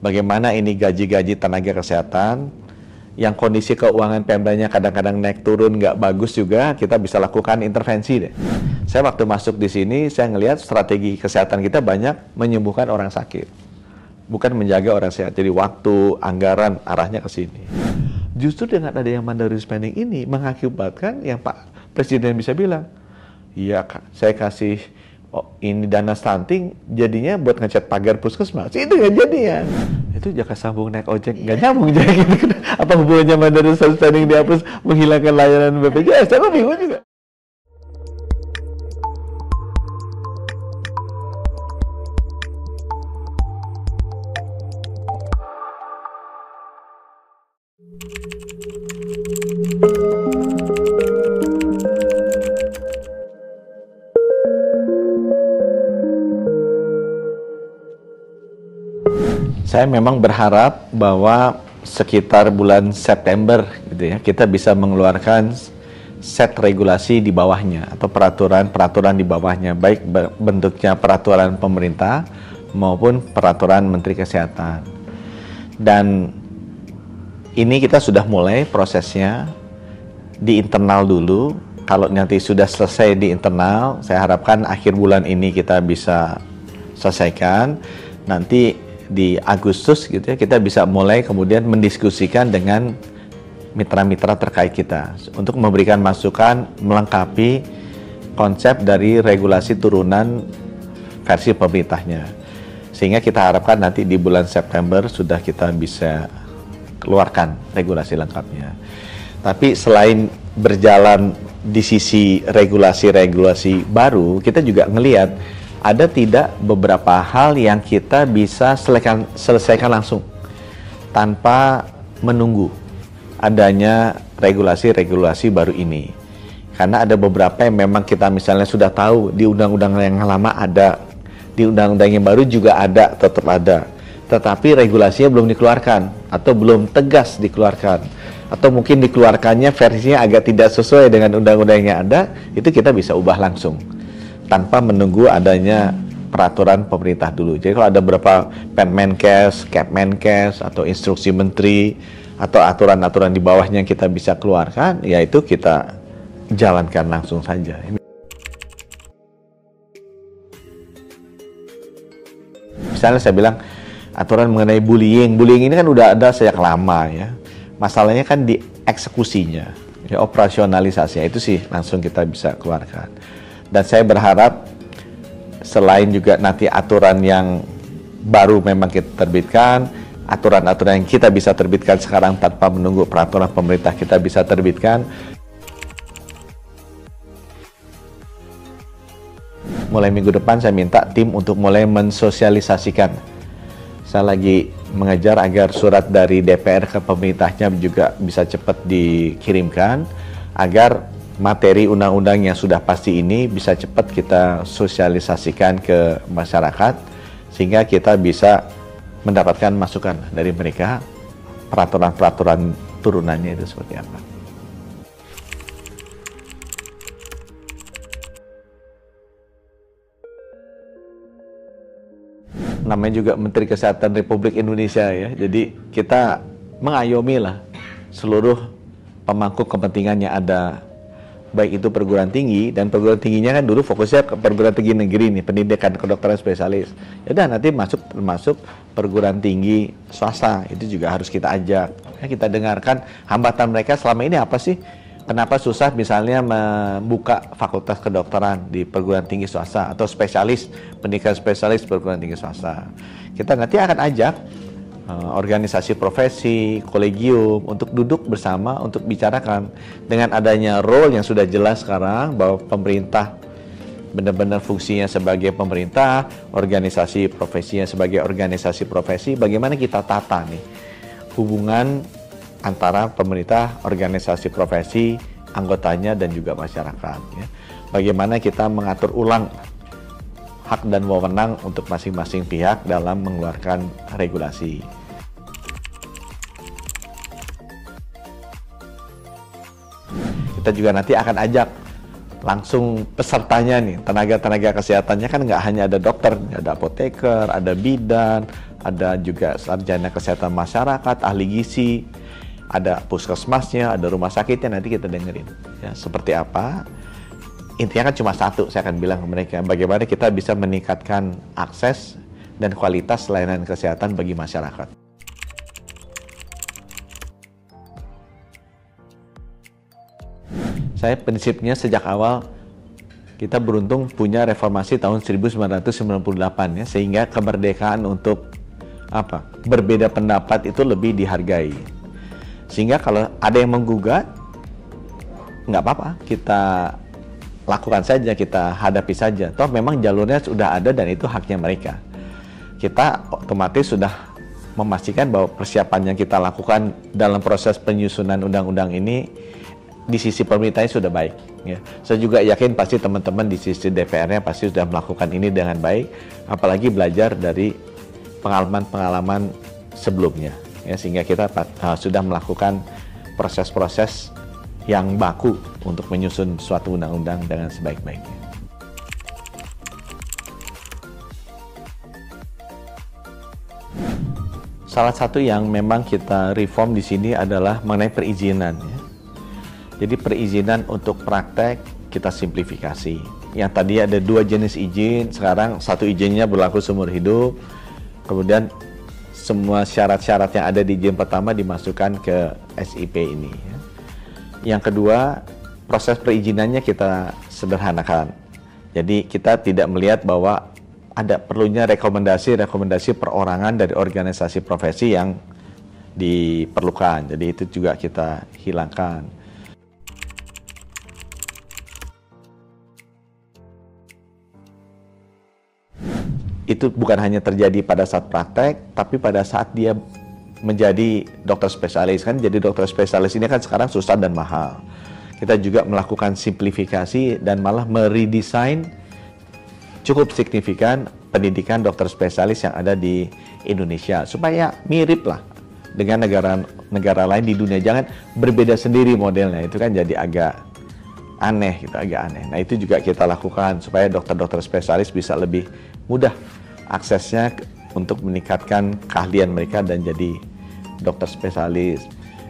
bagaimana ini gaji-gaji tenaga kesehatan, yang kondisi keuangan Pemdanya kadang-kadang naik turun nggak bagus juga, kita bisa lakukan intervensi deh. Saya waktu masuk di sini, saya ngelihat strategi kesehatan kita banyak menyembuhkan orang sakit, bukan menjaga orang sehat. Jadi waktu, anggaran, arahnya ke sini. Justru dengan ada yang mandatory spending ini mengakibatkan yang Pak Presiden bisa bilang, iya saya kasih ini dana stunting, jadinya buat ngecat pagar puskesmas. Itu nggak jadi ya. Itu jaka sambung naik ojek, nggak nyambung jadi gitu. Apa hubungannya mandatory spending dihapus menghilangkan layanan BPJS? Saya bingung juga. Saya memang berharap bahwa sekitar bulan September gitu ya, kita bisa mengeluarkan set regulasi di bawahnya atau peraturan-peraturan di bawahnya, baik bentuknya peraturan pemerintah maupun peraturan Menteri Kesehatan. Dan ini kita sudah mulai prosesnya di internal dulu. Kalau nanti sudah selesai di internal, saya harapkan akhir bulan ini kita bisa selesaikan. Nanti di Agustus gitu ya, kita bisa mulai kemudian mendiskusikan dengan mitra-mitra terkait kita untuk memberikan masukan melengkapi konsep dari regulasi turunan versi pemerintahnya, sehingga kita harapkan nanti di bulan September sudah kita bisa keluarkan regulasi lengkapnya. Tapi selain berjalan di sisi regulasi-regulasi baru, kita juga ngelihat ada tidak beberapa hal yang kita bisa selesaikan langsung tanpa menunggu adanya regulasi-regulasi baru ini. Karena ada beberapa yang memang kita misalnya sudah tahu di undang-undang yang lama ada, di undang-undang yang baru juga ada, tetap ada. Tetapi regulasinya belum dikeluarkan atau belum tegas dikeluarkan. Atau mungkin dikeluarkannya versinya agak tidak sesuai dengan undang-undang yang ada, itu kita bisa ubah langsung tanpa menunggu adanya peraturan pemerintah dulu. Jadi kalau ada beberapa Permenkes, Kepmenkes, atau instruksi menteri, atau aturan-aturan di bawahnya yang kita bisa keluarkan, ya itu kita jalankan langsung saja. Misalnya saya bilang, aturan mengenai bullying ini kan udah ada sejak lama ya. Masalahnya kan di eksekusinya, ya, operasionalisasinya itu sih langsung kita bisa keluarkan. Dan saya berharap selain juga nanti aturan yang baru memang kita terbitkan, aturan-aturan yang kita bisa terbitkan sekarang tanpa menunggu peraturan pemerintah kita bisa terbitkan. Mulai minggu depan saya minta tim untuk mulai mensosialisasikan. Saya lagi mengejar agar surat dari DPR ke pemerintahnya juga bisa cepat dikirimkan, agar materi undang-undang yang sudah pasti ini bisa cepat kita sosialisasikan ke masyarakat, sehingga kita bisa mendapatkan masukan dari mereka peraturan-peraturan turunannya itu seperti apa. Namanya juga Menteri Kesehatan Republik Indonesia ya, jadi kita mengayomi lah seluruh pemangku kepentingan yang ada, baik itu perguruan tinggi, dan perguruan tingginya kan dulu fokusnya ke perguruan tinggi negeri nih, pendidikan kedokteran spesialis. Ya udah nanti masuk perguruan tinggi swasta, itu juga harus kita ajak. Ya, kita dengarkan hambatan mereka selama ini apa sih? Kenapa susah misalnya membuka fakultas kedokteran di perguruan tinggi swasta atau spesialis, pendidikan spesialis perguruan tinggi swasta. Kita nanti akan ajak organisasi profesi, kolegium untuk duduk bersama untuk bicarakan dengan adanya role yang sudah jelas sekarang bahwa pemerintah benar-benar fungsinya sebagai pemerintah, organisasi profesinya sebagai organisasi profesi, bagaimana kita tata nih hubungan antara pemerintah, organisasi profesi, anggotanya dan juga masyarakat ya. Bagaimana kita mengatur ulang hak dan wewenang untuk masing-masing pihak dalam mengeluarkan regulasi. Kita juga nanti akan ajak langsung pesertanya nih, tenaga-tenaga kesehatannya kan nggak hanya ada dokter, ada apoteker, ada bidan, ada juga sarjana kesehatan masyarakat, ahli gizi, ada puskesmasnya, ada rumah sakitnya, nanti kita dengerin ya seperti apa. Intinya kan cuma satu, saya akan bilang ke mereka, bagaimana kita bisa meningkatkan akses dan kualitas layanan kesehatan bagi masyarakat. Saya prinsipnya sejak awal kita beruntung punya reformasi tahun 1998 ya, sehingga kemerdekaan untuk berbeda pendapat itu lebih dihargai. Sehingga kalau ada yang menggugat, nggak apa-apa, kita lakukan saja, kita hadapi saja. Toh memang jalurnya sudah ada dan itu haknya mereka. Kita otomatis sudah memastikan bahwa persiapan yang kita lakukan dalam proses penyusunan undang-undang ini di sisi pemerintahnya sudah baik. Ya. Saya juga yakin pasti teman-teman di sisi DPR-nya pasti sudah melakukan ini dengan baik, apalagi belajar dari pengalaman-pengalaman sebelumnya. Ya, sehingga kita sudah melakukan proses-proses yang baku untuk menyusun suatu undang-undang dengan sebaik-baiknya. Salah satu yang memang kita reform di sini adalah mengenai perizinan. Ya. Jadi perizinan untuk praktek kita simplifikasi. Yang tadi ada 2 jenis izin, sekarang 1 izinnya berlaku seumur hidup. Kemudian semua syarat-syarat yang ada di izin pertama dimasukkan ke SIP ini. Ya. Yang kedua, proses perizinannya kita sederhanakan. Jadi kita tidak melihat bahwa ada perlunya rekomendasi perorangan dari organisasi profesi yang diperlukan. Jadi itu juga kita hilangkan. Itu bukan hanya terjadi pada saat praktek, tapi pada saat dia menjadi dokter spesialis. Kan jadi dokter spesialis ini kan sekarang susah dan mahal. Kita juga melakukan simplifikasi dan malah meredesain cukup signifikan pendidikan dokter spesialis yang ada di Indonesia. Supaya mirip lah dengan negara lain di dunia. Jangan berbeda sendiri modelnya, itu kan jadi agak aneh gitu, agak aneh. Nah itu juga kita lakukan supaya dokter-dokter spesialis bisa lebih mudah aksesnya untuk meningkatkan keahlian mereka dan jadi dokter spesialis.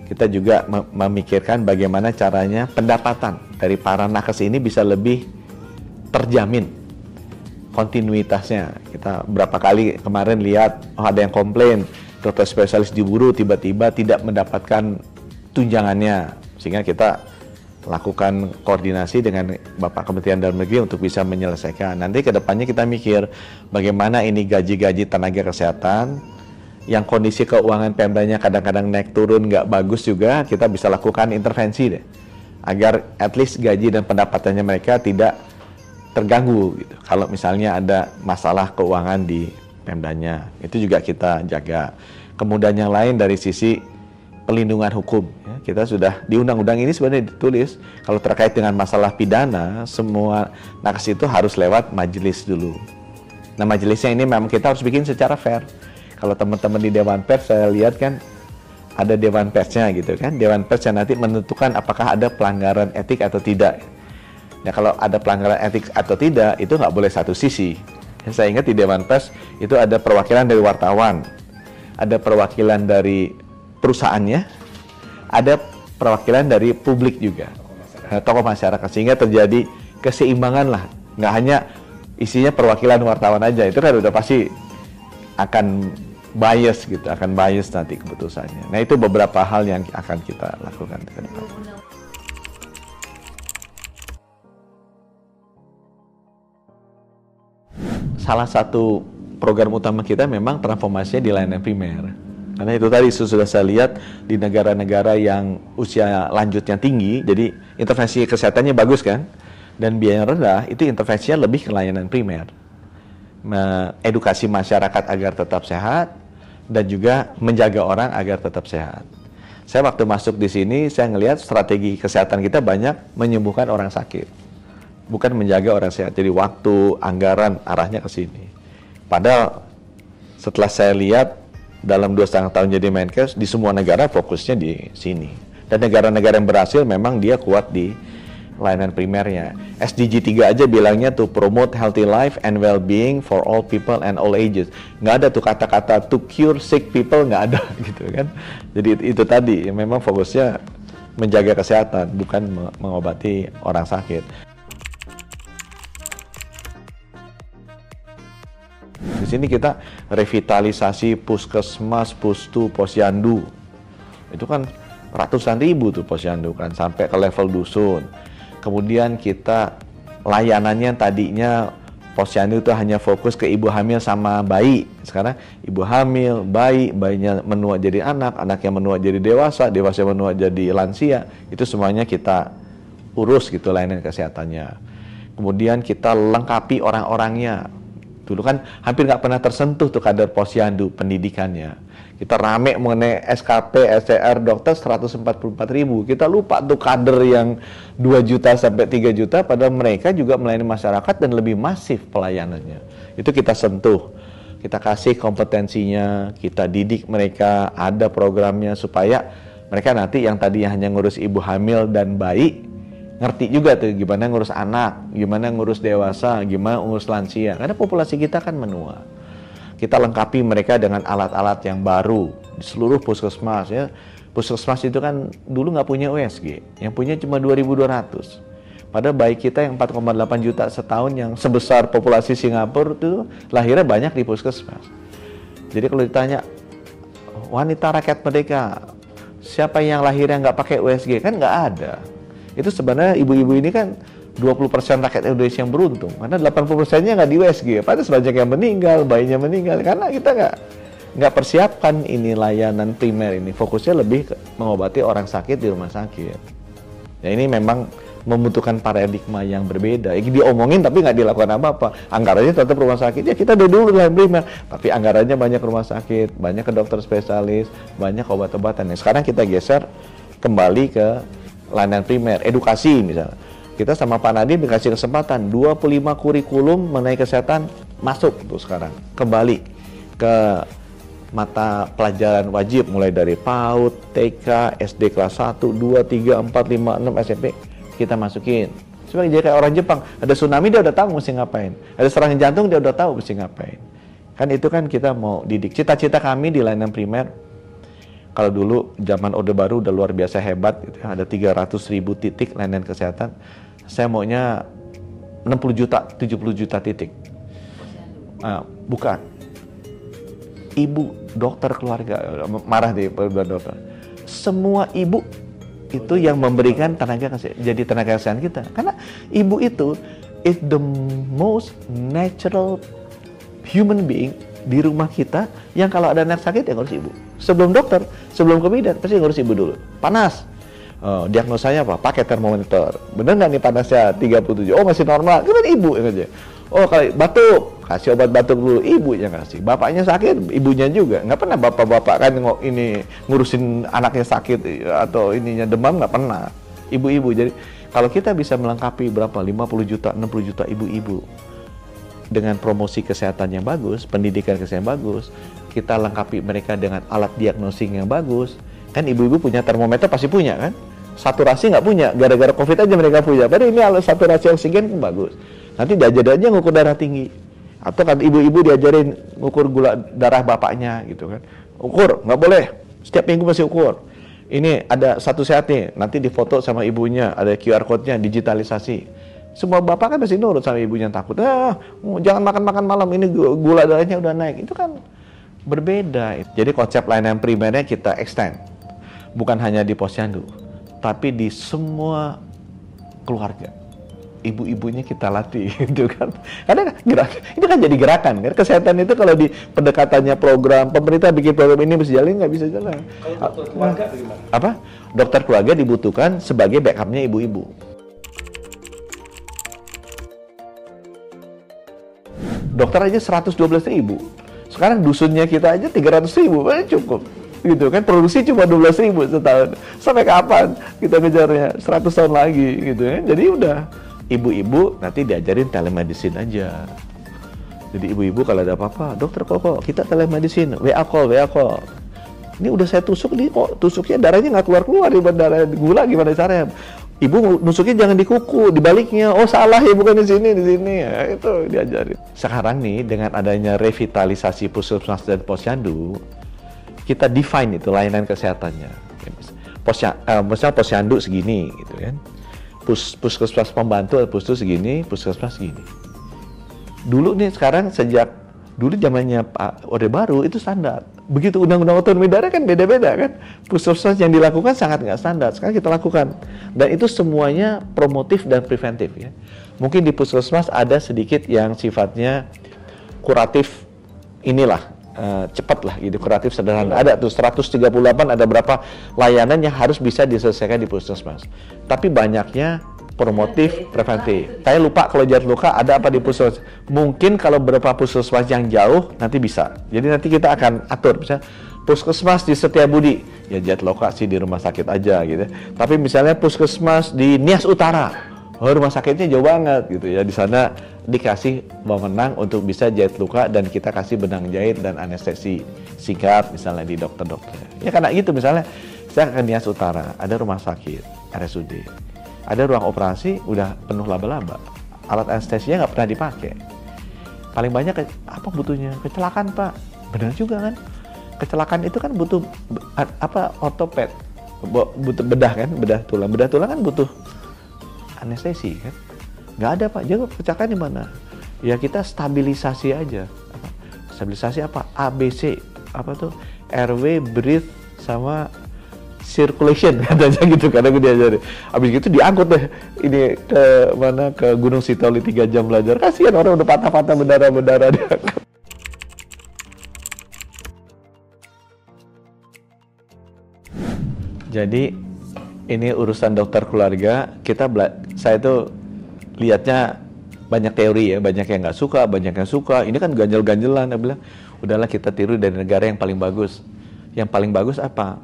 Kita juga memikirkan bagaimana caranya pendapatan dari para nakes ini bisa lebih terjamin kontinuitasnya. Kita berapa kali kemarin lihat ada yang komplain dokter spesialis diburu tiba-tiba tidak mendapatkan tunjangannya, sehingga kita lakukan koordinasi dengan Bapak Kementerian Dalam Negeri untuk bisa menyelesaikan. Nanti ke depannya kita mikir bagaimana ini gaji-gaji tenaga kesehatan yang kondisi keuangan Pemdanya kadang-kadang naik turun nggak bagus juga, kita bisa lakukan intervensi deh, agar at least gaji dan pendapatannya mereka tidak terganggu gitu. Kalau misalnya ada masalah keuangan di Pemdanya, itu juga kita jaga. Kemudian yang lain dari sisi pelindungan hukum, ya, kita sudah di undang-undang ini sebenarnya ditulis kalau terkait dengan masalah pidana, semua nakes itu harus lewat majelis dulu. Nah majelisnya ini memang kita harus bikin secara fair. Kalau teman-teman di Dewan Pers saya lihat kan ada Dewan Persnya gitu kan, Dewan Pers yang nanti menentukan apakah ada pelanggaran etik atau tidak. Nah kalau ada pelanggaran etik atau tidak itu nggak boleh satu sisi. Saya ingat di Dewan Pers itu ada perwakilan dari wartawan, ada perwakilan dari perusahaannya, ada perwakilan dari publik juga, tokoh masyarakat, sehingga terjadi keseimbangan lah, nggak hanya isinya perwakilan wartawan aja, itu kan udah pasti akan bias gitu, akan bias nanti keputusannya. Nah itu beberapa hal yang akan kita lakukan ke depan. Salah satu program utama kita memang transformasinya di layanan primer. Karena itu tadi sudah saya lihat di negara-negara yang usia lanjutnya tinggi, jadi intervensi kesehatannya bagus kan, dan biaya rendah, itu intervensinya lebih ke layanan primer. Edukasi masyarakat agar tetap sehat, dan juga menjaga orang agar tetap sehat. Saya waktu masuk di sini, saya ngelihat strategi kesehatan kita banyak menyembuhkan orang sakit, bukan menjaga orang sehat. Jadi waktu, anggaran, arahnya ke sini. Padahal setelah saya lihat, dalam 2,5 tahun jadi Menkes, di semua negara fokusnya di sini. Dan negara-negara yang berhasil memang dia kuat di layanan primernya. SDG 3 aja bilangnya to promote healthy life and well-being for all people and all ages. Nggak ada tuh kata-kata to cure sick people, nggak ada gitu kan. Jadi itu tadi, memang fokusnya menjaga kesehatan, bukan mengobati orang sakit. Di sini kita revitalisasi puskesmas, pustu, posyandu. Itu kan ratusan ribu tuh posyandu kan, sampai ke level dusun. Kemudian kita layanannya tadinya posyandu itu hanya fokus ke ibu hamil sama bayi. Sekarang ibu hamil, bayi, bayinya menua jadi anak, anaknya menua jadi dewasa, dewasa menua jadi lansia. Itu semuanya kita urus gitu layanan kesehatannya. Kemudian kita lengkapi orang-orangnya. Dulu kan hampir nggak pernah tersentuh tuh kader posyandu pendidikannya. Kita rame mengenai SKP, SCR, dokter 144.000. Kita lupa tuh kader yang 2 juta sampai 3 juta, padahal mereka juga melayani masyarakat dan lebih masif pelayanannya. Itu kita sentuh. Kita kasih kompetensinya, kita didik mereka, ada programnya supaya mereka nanti yang tadinya hanya ngurus ibu hamil dan bayi, ngerti juga tuh gimana ngurus anak, gimana ngurus dewasa, gimana ngurus lansia. Karena populasi kita kan menua. Kita lengkapi mereka dengan alat-alat yang baru di seluruh puskesmas ya. Puskesmas itu kan dulu nggak punya USG, yang punya cuma 2.200. Padahal bayi kita yang 4,8 juta setahun yang sebesar populasi Singapura itu lahirnya banyak di puskesmas. Jadi kalau ditanya wanita rakyat merdeka, siapa yang lahirnya nggak pakai USG? Kan nggak ada. Itu sebenarnya ibu-ibu ini kan 20% rakyat Indonesia yang beruntung, karena 80%-nya nggak di USG. Padahal sebanyak yang meninggal, bayinya meninggal, karena kita nggak persiapkan ini layanan primer ini. Fokusnya lebih ke mengobati orang sakit di rumah sakit. Ya ini memang membutuhkan paradigma yang berbeda. Diomongin tapi nggak dilakukan apa-apa. Anggarannya tetap rumah sakit, ya kita dulu layanan primer. Tapi anggarannya banyak rumah sakit, banyak ke dokter spesialis, banyak obat-obatan. Sekarang kita geser kembali ke layanan primer, edukasi misalnya. Kita sama Pak Nadiem dikasih kesempatan 25 kurikulum mengenai kesehatan masuk tuh sekarang. Kembali ke mata pelajaran wajib mulai dari PAUD, TK, SD kelas 1, 2, 3, 4, 5, 6, SMP kita masukin. Supaya jadi kayak orang Jepang, ada tsunami dia udah tahu mesti ngapain. Ada serangan jantung dia udah tahu mesti ngapain. Kan itu kan kita mau didik. Cita-cita kami di layanan primer, kalau dulu zaman Orde Baru udah luar biasa hebat gitu, ada 300.000 titik layanan kesehatan. Saya maunya 60 juta, 70 juta titik. Bukan. Ibu dokter keluarga, marah deh dokter. Semua ibu itu yang memberikan tenaga kesehatan, jadi tenaga kesehatan kita. Karena ibu itu is the most natural human being di rumah kita yang kalau ada anak sakit ya ngurus ibu. Sebelum dokter, sebelum ke bidan, pasti ngurus ibu dulu. Panas. Diagnosanya apa? Pakai termometer. Bener nggak nih panasnya 37? Oh masih normal. Kan ibu yang aja. Oh kalau batuk, kasih obat batuk dulu. Ibu yang kasih. Bapaknya sakit, ibunya juga. Nggak pernah bapak-bapak kan ini ngurusin anaknya sakit atau ininya demam, nggak pernah. Ibu-ibu. Jadi kalau kita bisa melengkapi berapa? 50 juta, 60 juta ibu-ibu dengan promosi kesehatan yang bagus, pendidikan kesehatan yang bagus, kita lengkapi mereka dengan alat diagnosing yang bagus. Kan ibu-ibu punya termometer pasti punya kan? Saturasi nggak punya, gara-gara COVID aja mereka punya. Padahal ini alat saturasi oksigen kan bagus. Nanti diajarin aja ngukur darah tinggi. Atau kan ibu-ibu diajarin ngukur gula darah bapaknya gitu kan. Ukur, nggak boleh. Setiap minggu masih ukur. Ini ada satu sehat nih, nanti difoto sama ibunya, ada QR code-nya, digitalisasi. Semua bapak kan masih nurut sama ibunya, takut. Jangan makan-makan malam, ini gula darahnya udah naik. Itu kan berbeda. Jadi konsep layanan primernya kita extend. Bukan hanya di posyandu, tapi di semua keluarga. Ibu-ibunya kita latih, gitu kan. Karena ini kan jadi gerakan, kan. Kesehatan itu kalau di pendekatannya program, pemerintah bikin program ini mesti jalan, nggak bisa jalan. Kalau dokter keluarga bagaimana? Apa? Dokter keluarga dibutuhkan sebagai backupnya ibu-ibu. Dokter aja 112.000. Sekarang dusunnya kita aja 300.000, cukup. Gitu kan, produksi cuma 12.000 setahun. Sampai kapan kita ngejarnya? 100 tahun lagi gitu ya. Jadi udah ibu-ibu nanti diajarin telemedicine aja. Jadi ibu-ibu kalau ada apa-apa, dokter kok kita telemedicine, WA call. Ini udah saya tusuk nih, kok tusuknya darahnya nggak keluar-keluar, darah gula gimana caranya? Ibu nusuknya jangan di kuku, di baliknya. Oh salah ya, bukan di sini, di sini. Ya, itu diajarin. Sekarang nih dengan adanya revitalisasi puskesmas dan posyandu, kita define itu layanan kesehatannya. Misalnya posyandu segini, gitu kan. Puskesmas pembantu atau puskesmas segini, puskesmas segini. Dulu nih sekarang sejak dulu zamannya Pak Orde Baru itu standar. Begitu undang-undang otonomi daerah kan beda-beda kan. Puskesmas yang dilakukan sangat nggak standar. Sekarang kita lakukan. Dan itu semuanya promotif dan preventif ya. Mungkin di puskesmas ada sedikit yang sifatnya kuratif, inilah cepat lah gitu, kuratif sederhana. Ada tuh 138 ada berapa layanan yang harus bisa diselesaikan di puskesmas. Tapi banyaknya promotif, preventif. Saya lupa kalau Jat Loka ada apa di puskesmas. Mungkin kalau beberapa puskesmas yang jauh nanti bisa. Jadi nanti kita akan atur misalnya puskesmas di Setiabudi, ya Jat Loka sih di rumah sakit aja gitu. Tapi misalnya puskesmas di Nias Utara, oh rumah sakitnya jauh banget gitu ya. Di sana dikasih wewenang untuk bisa jahit luka dan kita kasih benang jahit dan anestesi singkat misalnya di dokter-dokter. Ya karena gitu misalnya saya ke Nias Utara, ada rumah sakit RSUD. Ada ruang operasi udah penuh laba-laba, alat anestesinya nggak pernah dipakai. Paling banyak apa butuhnya? Kecelakaan Pak, benar juga kan? Kecelakaan itu kan butuh ortoped, butuh bedah kan, bedah tulang kan butuh anestesi kan? Nggak ada Pak, jadi kecelakaan di mana? Ya kita stabilisasi aja. Stabilisasi apa? ABC, apa tuh? RW, breathe, sama circulation katanya gitu, karena gue diajarin. Abis gitu diangkut deh ini ke Gunung Sitoli 3 jam belajar. Kasihan orang udah patah-patah berdarah diangkut. Jadi ini urusan dokter keluarga. Saya tuh lihatnya banyak teori ya, banyak yang nggak suka, banyak yang suka. Ini kan ganjel-ganjelan. Saya bilang udahlah kita tiru dari negara yang paling bagus. Yang paling bagus apa?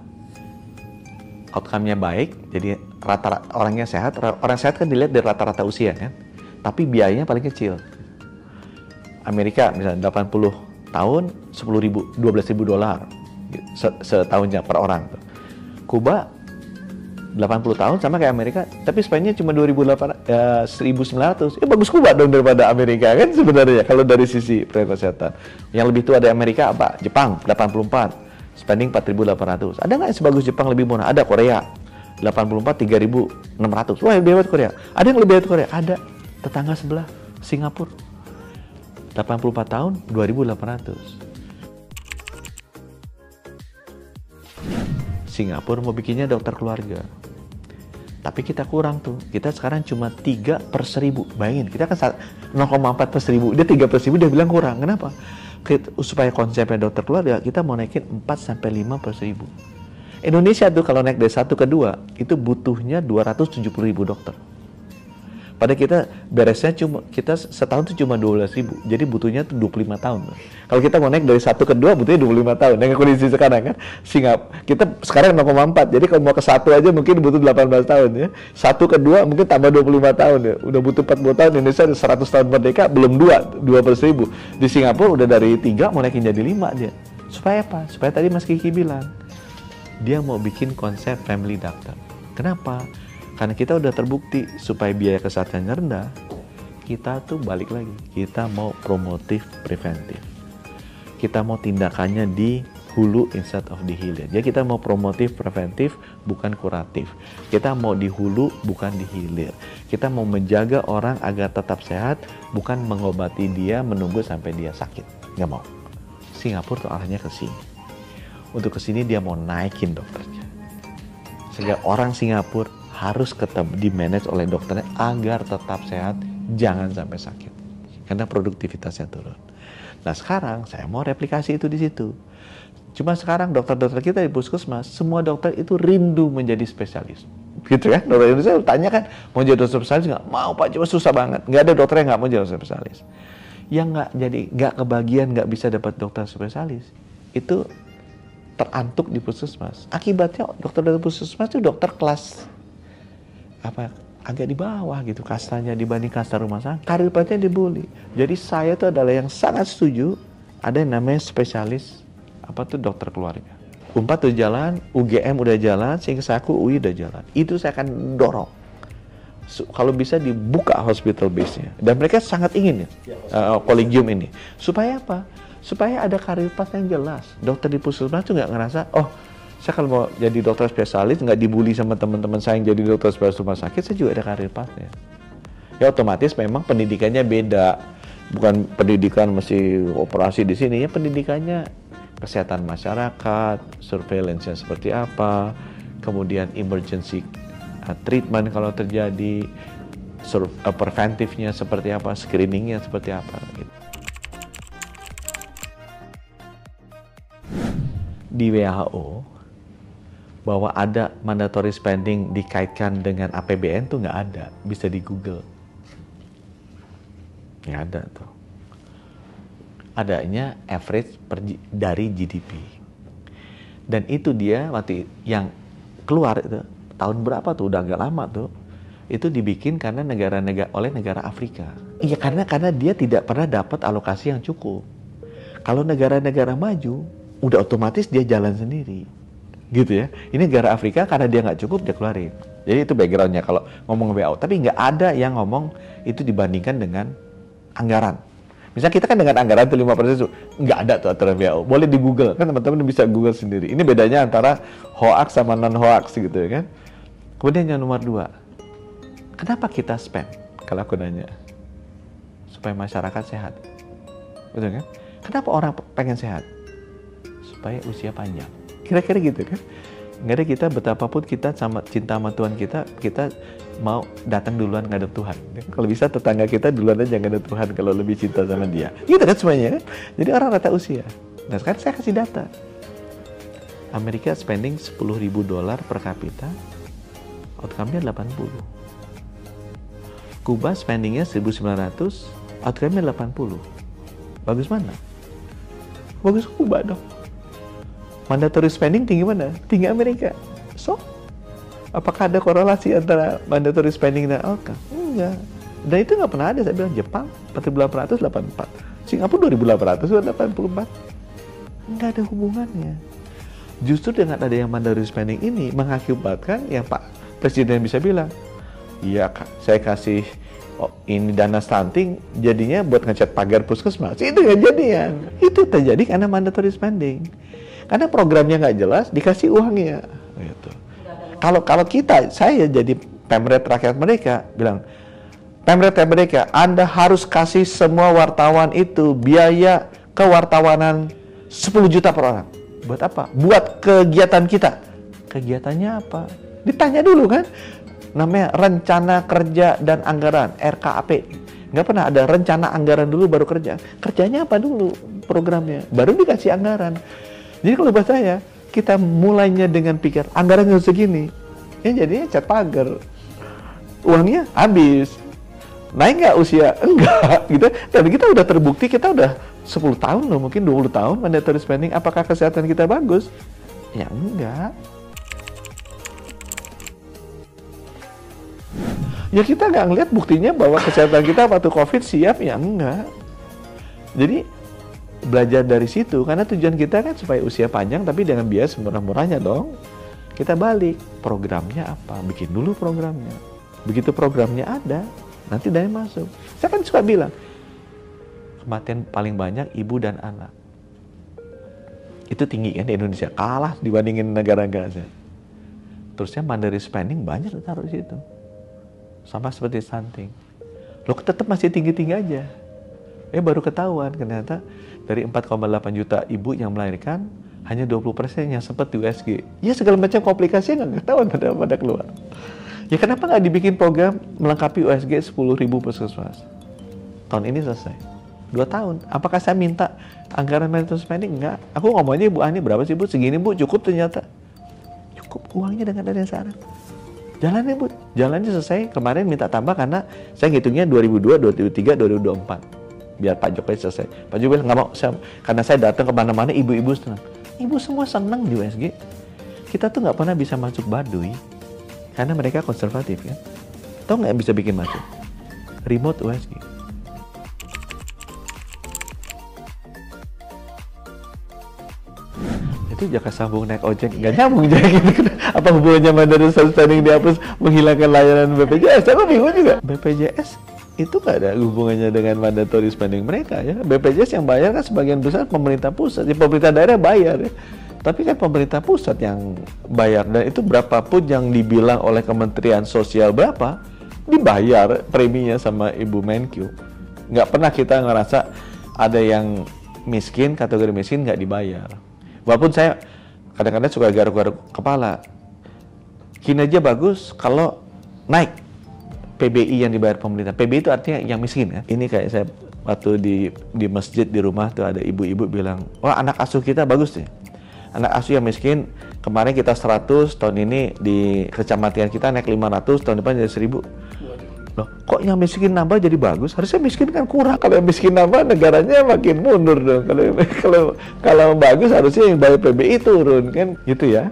Outcome-nya baik, jadi rata-rata orangnya sehat. Orang sehat kan dilihat dari rata-rata usia kan, tapi biayanya paling kecil. Amerika misalnya 80 tahun 10.000, 12.000 dolar setahunnya per orang. Kuba 80 tahun sama kayak Amerika, tapi spendnya cuma 1.900. Ya bagus Kuba dong daripada Amerika kan sebenarnya kalau dari sisi pelayanan kesehatan. Yang lebih tua dari Amerika apa? Jepang 84. Spending 4.800. Ada nggak yang sebagus Jepang lebih murah? Ada. Korea 84 3.600. Wah lebih hebat Korea. Ada yang lebih hebat Korea? Ada. Tetangga sebelah Singapura 84 tahun 2.800. Singapura mau bikinnya dokter keluarga, tapi kita kurang tuh. Kita sekarang cuma 3 per 1.000. Bayangin, kita kan 0,4 per 1.000, dia 3 per 1.000, dia bilang kurang. Kenapa? Supaya konsepnya dokter keluarga, kita mau naikin 4-5 per 1.000. Indonesia tuh kalau naik dari 1 ke 2, itu butuhnya 270.000 dokter. Pada kita beresnya kita setahun tuh cuma 12.000, jadi butuhnya tuh 25 tahun. Kalau kita mau naik dari 1 ke 2, butuhnya 25 tahun. Dengan kondisi sekarang kan, kita sekarang 0,4, jadi kalau mau ke 1 aja mungkin butuh 18 tahun ya. 1 ke 2 mungkin tambah 25 tahun ya. Udah butuh 40 tahun, Indonesia 100 tahun merdeka, belum 2 per 1.000. Di Singapura udah dari 3 mau naikin jadi 5 dia. Supaya apa? Supaya tadi Mas Kiki bilang, dia mau bikin konsep family doctor. Kenapa? Karena kita udah terbukti supaya biaya kesehatannya rendah, kita tuh balik lagi, kita mau promotif preventif. Kita mau tindakannya di hulu instead of di hilir. Jadi kita mau promotif preventif, bukan kuratif. Kita mau di hulu, bukan di hilir. Kita mau menjaga orang agar tetap sehat, bukan mengobati dia menunggu sampai dia sakit. Nggak mau. Singapura tuh arahnya ke sini. Untuk ke sini dia mau naikin dokternya. Sehingga orang Singapura harus di manage oleh dokternya agar tetap sehat, jangan sampai sakit. Karena produktivitasnya turun. Nah sekarang saya mau replikasi itu di situ. Cuma sekarang dokter-dokter kita di puskesmas, semua dokter itu rindu menjadi spesialis. Gitu ya, dokter Indonesia tanya kan, mau jadi dokter spesialis nggak? Mau Pak, cuma susah banget. Nggak ada dokter yang nggak mau jadi dokter spesialis. Yang nggak kebagian, nggak bisa dapat dokter spesialis, itu terantuk di puskesmas. Akibatnya dokter-dokter puskesmas itu dokter kelas agak di bawah gitu kastanya dibanding kasta rumah sakit. Karir pasien dibully. Jadi saya tuh adalah yang sangat setuju ada yang namanya spesialis dokter keluarga. UNPAD udah jalan, UGM udah jalan, sehingga UI udah jalan. Itu saya akan dorong. Kalau bisa dibuka hospital base-nya. Dan mereka sangat ingin kolegium ini. Supaya apa? Supaya ada karir path yang jelas. Dokter di puskesmas tuh nggak ngerasa, oh saya kalau mau jadi dokter spesialis nggak dibully sama teman-teman saya yang jadi dokter spesialis rumah sakit, saya juga ada karir path-nya. Ya otomatis memang pendidikannya beda. Bukan pendidikan mesti operasi di sini, ya pendidikannya kesehatan masyarakat, surveillance-nya seperti apa, kemudian emergency treatment kalau terjadi, preventifnya seperti apa, screeningnya seperti apa. Gitu. Di WHO, bahwa ada mandatory spending dikaitkan dengan APBN tuh nggak ada, bisa di Google. Nggak ada tuh. Adanya average dari GDP. Dan itu dia waktu yang keluar itu, tahun berapa tuh, udah agak lama tuh, itu dibikin karena oleh negara Afrika. Iya, karena dia tidak pernah dapat alokasi yang cukup. Kalau negara-negara maju, udah otomatis dia jalan sendiri. Gitu ya. Ini negara Afrika karena dia nggak cukup, dia keluarin. Jadi itu backgroundnya kalau ngomong WHO. Tapi nggak ada yang ngomong itu dibandingkan dengan anggaran. Misalnya kita kan dengan anggaran itu 5%, nggak ada tuh aturan WHO. Boleh di Google, kan teman-teman bisa Google sendiri. Ini bedanya antara hoax sama non-hoax gitu ya kan. Kemudian yang nomor 2, kenapa kita spend? Kalau aku nanya, supaya masyarakat sehat. Betul kan? Kenapa orang pengen sehat? Supaya usia panjang. Kira-kira gitu kan? Nggak ada kita betapapun kita cinta sama Tuhan kita mau datang duluan ngadep Tuhan. Kalau bisa tetangga kita duluan aja ngadep Tuhan kalau lebih cinta sama dia. Gitu kan semuanya kan? Jadi orang rata usia. Nah sekarang saya kasih data. Amerika spending $10.000 per kapita, outcome-nya 80. Kuba spendingnya 1.900, outcome-nya 80. Bagus mana? Bagus Kuba dong. Mandatory spending tinggi mana? Tinggi Amerika. So, apakah ada korelasi antara mandatory spending dan outcome? Enggak. Dan itu nggak pernah ada. Saya bilang Jepang 4.884, Singapura 2.884. Nggak ada hubungannya. Justru dengan ada yang mandatory spending ini mengakibatkan yang Pak Presiden bisa bilang, iya saya kasih ini dana stunting, jadinya buat ngecat pagar puskesmas. Itu kejadian. Itu terjadi karena mandatory spending. Karena programnya nggak jelas, dikasih uangnya. Gitu. Kalau saya jadi Pemret rakyat mereka bilang, Pemret mereka, Anda harus kasih semua wartawan itu biaya kewartawanan 10 juta per orang. Buat apa? Buat kegiatan kita. Kegiatannya apa? Ditanya dulu kan. Namanya Rencana Kerja dan Anggaran, RKAP. Nggak pernah ada rencana anggaran dulu baru kerja. Kerjanya apa dulu programnya? Baru dikasih anggaran. Jadi kalau buat saya, kita mulainya dengan pikir anggarannya segini, ya jadinya cat pagar, uangnya habis, naik nggak usia? Enggak, gitu. Tapi kita udah terbukti, kita udah 10 tahun loh, mungkin 20 tahun mandatory spending. Apakah kesehatan kita bagus? Ya enggak. Ya kita nggak ngeliat buktinya bahwa kesehatan kita waktu COVID siap, ya enggak. Jadi belajar dari situ, karena tujuan kita kan supaya usia panjang tapi dengan biaya semurah-murahnya dong. Kita balik, programnya apa? Bikin dulu programnya. Begitu programnya ada, nanti dana masuk. Saya kan suka bilang, kematian paling banyak ibu dan anak. Itu tinggi kan di Indonesia, kalah dibandingin negara-negara. Terusnya mandatory spending banyak taruh di situ. Sama seperti stunting. Loh tetap masih tinggi-tinggi aja. Baru ketahuan ternyata dari 4,8 juta ibu yang melahirkan, hanya 20% yang sempat di USG. Ya segala macam komplikasinya nggak ketahuan pada keluar. Ya kenapa nggak dibikin program melengkapi USG 10.000 puskesmas? Tahun ini selesai. 2 tahun. Apakah saya minta anggaran mandatory spending? Enggak. Aku ngomongnya Bu Ani berapa sih Bu? Segini Bu, cukup ternyata. Cukup uangnya dengan ada yang sekarang. Jalannya Bu, jalannya selesai. Kemarin minta tambah karena saya ngitungnya 2002, 2003, 2024. Biar Pak Jokowi selesai. Pak Jokowi nggak mau, karena saya datang kemana-mana ibu-ibu senang. Ibu semua senang di USG. Kita tuh nggak pernah bisa masuk Baduy karena mereka konservatif kan. Tahu nggak bisa bikin masuk? Remote USG. Itu itu jaka sambung naik ojek nggak nyambung jadi gitu. Apa hubungannya mandatory spending dihapus menghilangkan layanan BPJS? Aku bingung juga. BPJS itu nggak ada hubungannya dengan mandatory spending mereka ya. BPJS yang bayar kan sebagian besar pemerintah pusat, ya, pemerintah daerah bayar ya. Tapi kan pemerintah pusat yang bayar, dan itu berapapun yang dibilang oleh Kementerian Sosial berapa, dibayar preminya sama Ibu Menkyu. Nggak pernah kita ngerasa ada yang miskin, kategori miskin nggak dibayar. Walaupun saya kadang-kadang suka garuk-garuk kepala, kinerja bagus kalau naik PBI yang dibayar pemerintah. PBI itu artinya yang miskin ya. Ini kayak saya waktu di masjid di rumah tuh ada ibu-ibu bilang, wah anak asuh kita bagus nih. Anak asuh yang miskin, kemarin kita 100, tahun ini di kecamatan kita naik 500, tahun depan jadi 1000. Loh, kok yang miskin nambah jadi bagus? Harusnya miskin kan kurang. Kalau yang miskin nambah, negaranya makin mundur dong. Kalau bagus harusnya yang bayar PBI turun kan, gitu ya.